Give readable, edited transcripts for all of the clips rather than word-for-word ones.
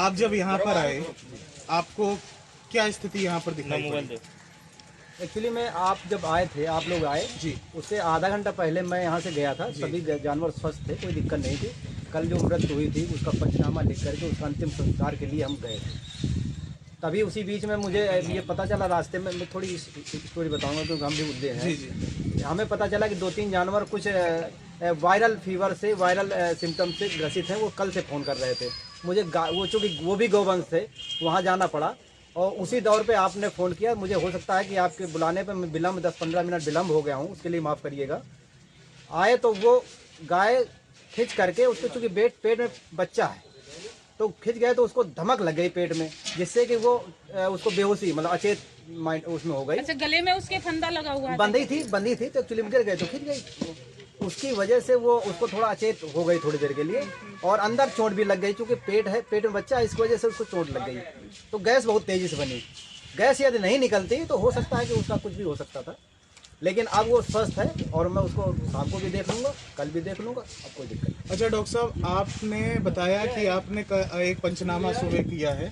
आप जब यहाँ पर आए आपको क्या स्थिति यहाँ पर दिखाई पड़ी? एक्चुअली में आप जब आए थे, आप लोग आए जी, उससे आधा घंटा पहले मैं यहाँ से गया था। सभी जानवर स्वस्थ थे, कोई दिक्कत नहीं थी। कल जो मृत्यु हुई थी उसका पंचनामा लिख करके उसका अंतिम संस्कार के लिए हम गए थे। तभी उसी बीच में मुझे ये पता चला, रास्ते में मैं थोड़ी स्टोरी बताऊंगा क्योंकि हम भी मुद्दे हैं। जी, जी। हमें पता चला कि 2-3 जानवर कुछ वायरल फीवर से, वायरल सिम्टम से ग्रसित हैं। वो कल से फ़ोन कर रहे थे मुझे। वो चूँकि वो भी गौवंश थे, वहाँ जाना पड़ा और उसी दौर पे आपने फ़ोन किया। मुझे हो सकता है कि आपके बुलाने पे मैं विलम्ब 10-15 मिनट विलम्ब हो गया हूँ, उसके लिए माफ़ करिएगा। आए तो वो गाय खींच करके, उसको चूँकि पेट में बच्चा है तो खिंच गए तो उसको धमक लग गई पेट में, जिससे कि वो उसको बेहोशी मतलब अचेत माइंड उसमें हो गई। अच्छा, गले में उसके फंदा लगा हुआ है? बंधी थी तो एक्चुअली गिर गए तो खिंच गई। उसकी वजह से वो उसको थोड़ा अचेत हो गई थोड़ी देर के लिए, और अंदर चोट भी लग गई क्योंकि पेट में बच्चा है, इस वजह से उसको चोट लग गई। तो गैस बहुत तेजी से बनी। गैस यदि नहीं निकलती तो हो सकता है कि उसका कुछ भी हो सकता था, लेकिन अब वो स्वस्थ है और मैं उसको शाम को भी देख लूँगा, कल भी देख लूँगा, अब कोई दिक्कत नहीं। अच्छा डॉक्टर साहब, आपने बताया कि आपने एक पंचनामा सुबह किया है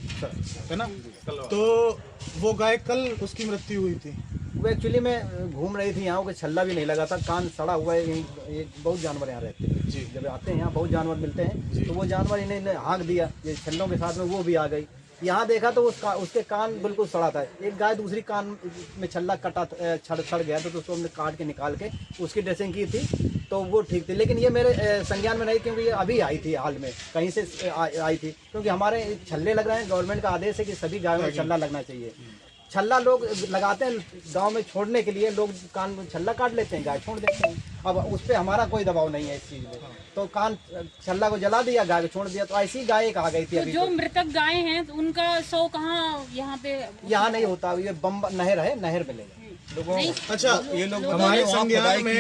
ना? तो वो गाय कल उसकी मृत्यु हुई थी। वो एक्चुअली में घूम रही थी यहाँ, कोई छल्ला भी नहीं लगा था, कान सड़ा हुआ है। ये बहुत जानवर यहाँ रहते हैं जी। जब आते हैं यहाँ बहुत जानवर मिलते हैं, तो वो जानवर इन्हें हाँक दिया, ये छल्लों के साथ में वो भी आ गई। यहाँ देखा तो उसके कान बिल्कुल सड़ा था। एक गाय दूसरी कान में छल्ला कटा सड़ गया था, तो उसको हमने काट के निकाल के उसकी ड्रेसिंग की थी, तो वो ठीक थी। लेकिन ये मेरे संज्ञान में नहीं, क्योंकि ये अभी आई थी, हाल में कहीं से आई थी। क्योंकि हमारे छल्ले लग रहे हैं, गवर्नमेंट का आदेश है कि सभी गायों में छल्ला लगना चाहिए। छल्ला लोग लगाते हैं गांव में छोड़ने के लिए, लोग कान में छल्ला काट लेते हैं, गाय छोड़ देते हैं। अब उस पर हमारा कोई दबाव नहीं है इस चीज़ में, तो कान छल्ला को जला दिया, गाय को छोड़ दिया। तो ऐसी गाय एक आ गई थी। तो अभी जो मृतक गाय हैं उनका शव कहाँ यहाँ पे? यहाँ नहीं होता, ये बम्ब नहर है, नहर मिलेगा लोगों। अच्छा, ये लोग हमारे संज्ञान में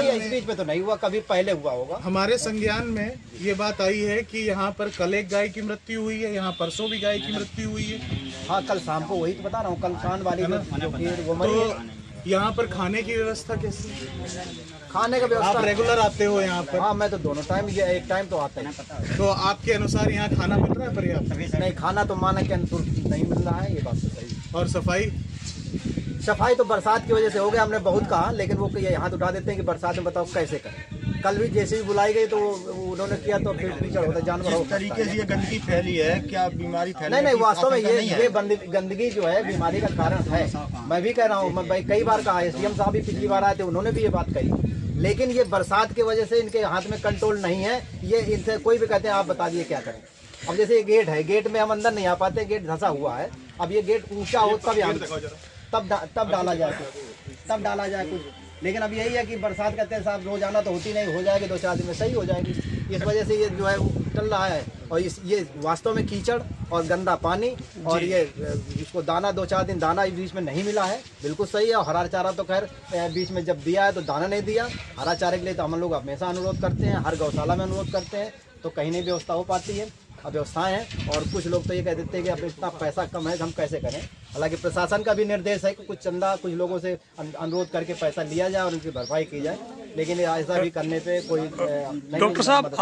इस बीच में तो नहीं हुआ, कभी पहले हुआ होगा। हमारे संज्ञान में ये बात आई है कि यहाँ पर कल एक गाय की मृत्यु हुई है, यहाँ परसों भी गाय की मृत्यु हुई है। हाँ, कल शाम को, वही तो बता रहा हूँ, कल कान वाली वो मरी है। तो यहाँ पर खाने की व्यवस्था कैसी? खाने का आप व्यवस्था रेगुलर आते हो यहाँ पर? हाँ, मैं तो दोनों टाइम, ये एक टाइम तो आता है। तो आपके अनुसार यहाँ खाना मिल रहा है पर्याप्त? नहीं, खाना तो मानक के अनुसार नहीं मिल रहा है, ये बात तो सही। और सफाई तो बरसात की वजह से हो गया, हमने बहुत कहा, लेकिन वो ये हाथ उठा देते हैं कि बरसात में बताओ कैसे करें। कल भी जैसे भी बुलाई गई तो उन्होंने किया, तो फिर कीचड़ होता है, जानवर हो तरीके से ये गंदगी फैली है, क्या बीमारी फैली? नहीं, वास्तव में ये गंदगी जो है बीमारी का कारण है। मैं भी कह रहा हूँ, मैं कई बार कहा, SDM साहब भी पिछली बार आए थे, उन्होंने भी ये बात कही। लेकिन ये बरसात की वजह से इनके हाथ में कंट्रोल नहीं है। ये इनसे कोई भी कहते हैं आप बता दिए क्या करें। अब जैसे ये गेट है, गेट में हम अंदर नहीं आ पाते, गेट धंसा हुआ है। अब ये गेट ऊंचा हो तब डाला जाए कुछ। लेकिन अब यही है कि बरसात कहते हैं साहब रोजाना तो होती नहीं, हो जाएगी 2-4 दिन में सही हो जाएगी। इस वजह से ये जो है टल रहा है, और ये वास्तव में कीचड़ और गंदा पानी, और ये इसको दाना 2-4 दिन दाना बीच में नहीं मिला है, बिल्कुल सही है। और हरा चारा तो खैर बीच में जब दिया है तो दाना नहीं दिया। हरा चारे के लिए तो हम लोग हमेशा अनुरोध करते हैं, हर गौशाला में अनुरोध करते हैं, तो कहीं नहीं व्यवस्था हो पाती है। अव्यवस्थाएं हैं, और कुछ लोग तो ये कह देते हैं कि अब इतना पैसा कम है, हम कैसे करें। हालांकि प्रशासन का भी निर्देश है कि कुछ चंदा कुछ लोगों से अनुरोध करके पैसा लिया जाए और उनकी भरपाई की जाए, लेकिन ऐसा भी करने पे कोई नहीं। डॉक्टर साहब,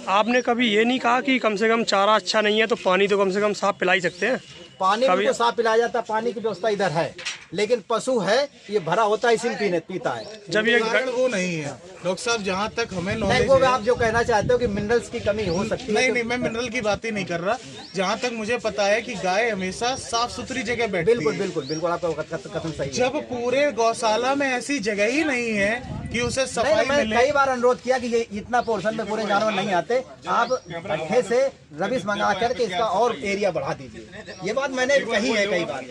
आपने कभी ये नहीं कहा कि कम से कम चारा अच्छा नहीं है तो पानी तो कम से कम साफ पिला ही सकते हैं? पानी बिल्कुल साफ पिलाया जाता है, पानी की व्यवस्था इधर है, लेकिन पशु है ये भरा होता है, इसी पीता है। जब ये वो नहीं है डॉक्टर साहब, जहाँ तक हमें नॉलेज वो आप जो कहना चाहते हो कि मिनरल्स की कमी हो सकती है। नहीं, मैं मिनरल की बात ही नहीं कर रहा। जहाँ तक मुझे पता है कि गाय हमेशा साफ सुथरी जगह बैठती है। बिल्कुल आपका कथन सही है। जब पूरे गौशाला में ऐसी जगह ही नहीं है कि उसे सफाई मिले। कई बार अनुरोध किया कि ये इतना पोर्शन में पूरे जानवर नहीं आते, आप पट्टे से रबिश मंगा करके इसका और एरिया बढ़ा दीजिए। ये बात मैंने कही है कई बार,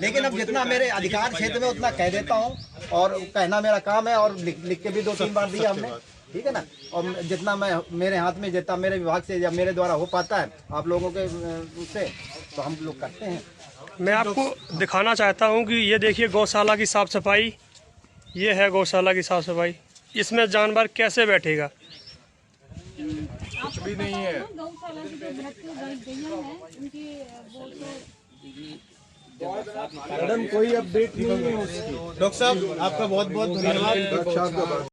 लेकिन अब जितना मेरे अधिकार क्षेत्र में उतना कह देता हूँ, और कहना मेरा काम है, और लिख के भी 2-3 बार दिया हमने, ठीक है ना। और जितना मेरे हाथ में, जितना मेरे विभाग से या मेरे द्वारा हो पाता है आप लोगों के उससे, तो हम लोग करते हैं। मैं आपको दिखाना चाहता हूँ कि ये देखिए गौशाला की साफ सफाई, ये है गौशाला की साफ सफाई। इसमें जानवर कैसे बैठेगा? कुछ भी नहीं है। गौशाला की जो मृत्यु गैया हैं उनकी मैडम कोई अपडेट नहीं है उसकी। डॉक्टर साहब आपका बहुत बहुत धन्यवाद।